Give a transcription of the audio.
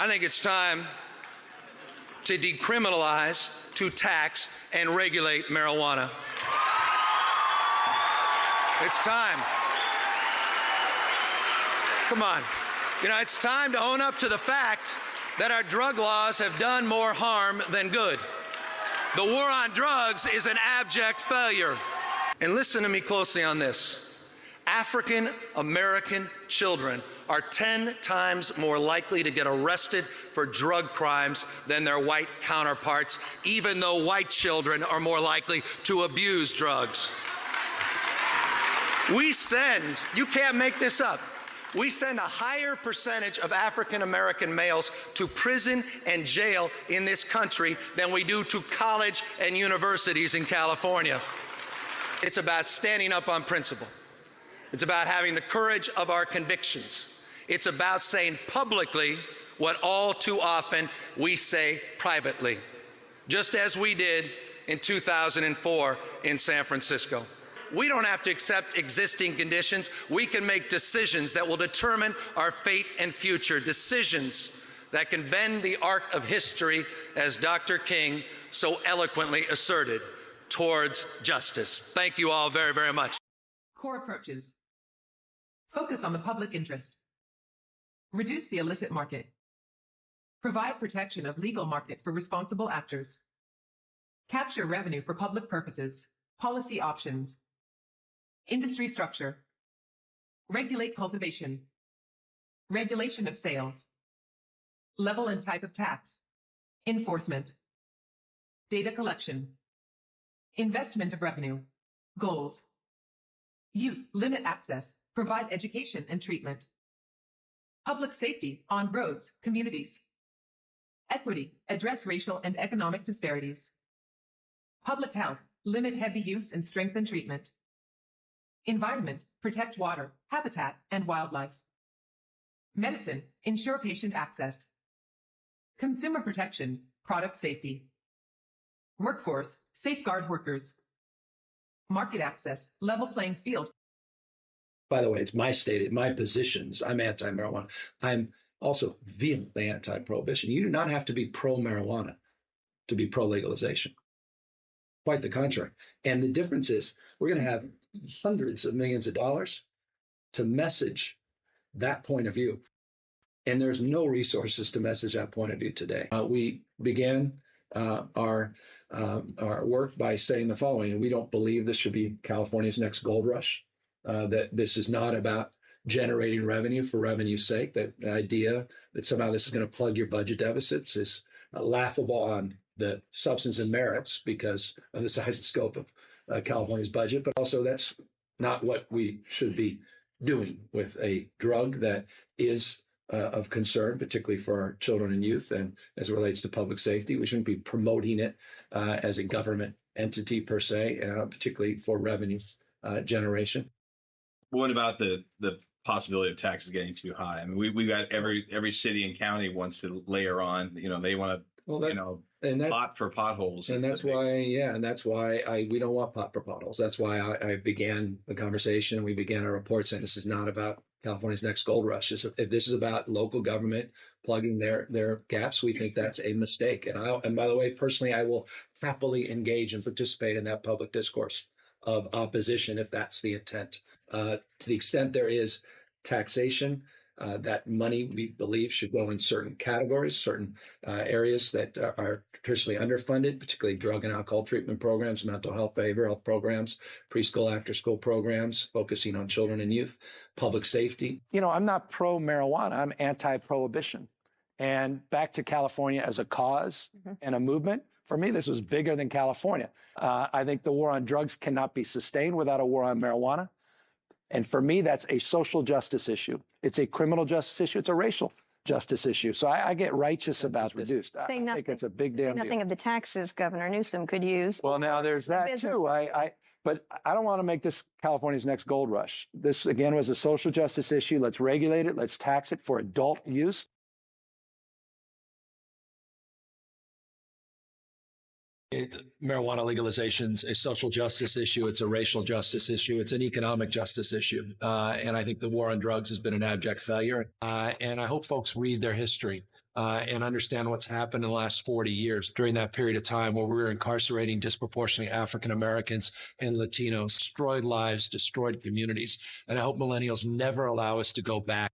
I think it's time to decriminalize, to tax, and regulate marijuana. It's time. Come on. You know, it's time to own up to the fact that our drug laws have done more harm than good. The war on drugs is an abject failure. And listen to me closely on this. African American children are 10 times more likely to get arrested for drug crimes than their white counterparts, even though white children are more likely to abuse drugs. We send, you can't make this up, we send a higher percentage of African American males to prison and jail in this country than we do to college and universities in California. It's about standing up on principle. It's about having the courage of our convictions. It's about saying publicly what all too often we say privately, just as we did in 2004 in San Francisco. We don't have to accept existing conditions. We can make decisions that will determine our fate and future, decisions that can bend the arc of history, as Dr. King so eloquently asserted, towards justice. Thank you all very, very much. Core approaches. Focus on the public interest. Reduce the illicit market. Provide protection of legal market for responsible actors. Capture revenue for public purposes. Policy options. Industry structure. Regulate cultivation. Regulation of sales. Level and type of tax. Enforcement. Data collection. Investment of revenue. Goals. Youth, limit access, provide education and treatment. Public safety, on roads, communities. Equity, address racial and economic disparities. Public health, limit heavy use and strengthen treatment. Environment, protect water, habitat, and wildlife. Medicine, ensure patient access. Consumer protection, product safety. Workforce, safeguard workers. Market access, level playing field. By the way, it's my my positions. I'm anti-marijuana. I'm also vehemently anti-prohibition. You do not have to be pro-marijuana to be pro-legalization. Quite the contrary. And the difference is we're going to have hundreds of millions of dollars to message that point of view. And there's no resources to message that point of view today. We began our work by saying the following: we don't believe this should be California's next gold rush, that this is not about generating revenue for revenue's sake. That idea that somehow this is going to plug your budget deficits is laughable on the substance and merits because of the size and scope of California's budget, but also that's not what we should be doing with a drug that is of concern, particularly for our children and youth, and as it relates to public safety. We shouldn't be promoting it as a government entity per se, particularly for revenue generation. What about the possibility of taxes getting too high? I mean, we got every city and county wants to layer on. They want to, pot for potholes. And that's why, we don't want pot for potholes. That's why I began the conversation. We began our report saying this is not about California's next gold rush. If this is about local government plugging their gaps, we think that's a mistake. And by the way, personally, I will happily engage and participate in that public discourse of opposition if that's the intent. To the extent there is taxation, that money, we believe, should go in certain categories, certain areas that are traditionally underfunded, particularly drug and alcohol treatment programs, mental health, behavioral health programs, preschool, after-school programs, focusing on children and youth, public safety. I'm not pro-marijuana. I'm anti-prohibition. And back to California as a cause and a movement, for me, this was bigger than California. I think the war on drugs cannot be sustained without a war on marijuana. And for me, that's a social justice issue. It's a criminal justice issue. It's a racial justice issue. So I get righteous about this. I think it's a big damn deal. Nothing of the taxes Governor Newsom could use. Well, now there's that too. But I don't want to make this California's next gold rush. This, again, was a social justice issue. Let's regulate it. Let's tax it for adult use. Marijuana legalization's a social justice issue. It's a racial justice issue. It's an economic justice issue. And I think the war on drugs has been an abject failure. And I hope folks read their history. and understand what's happened in the last 40 years during that period of time where we were incarcerating disproportionately African Americans and Latinos, destroyed lives, destroyed communities. And I hope millennials never allow us to go back.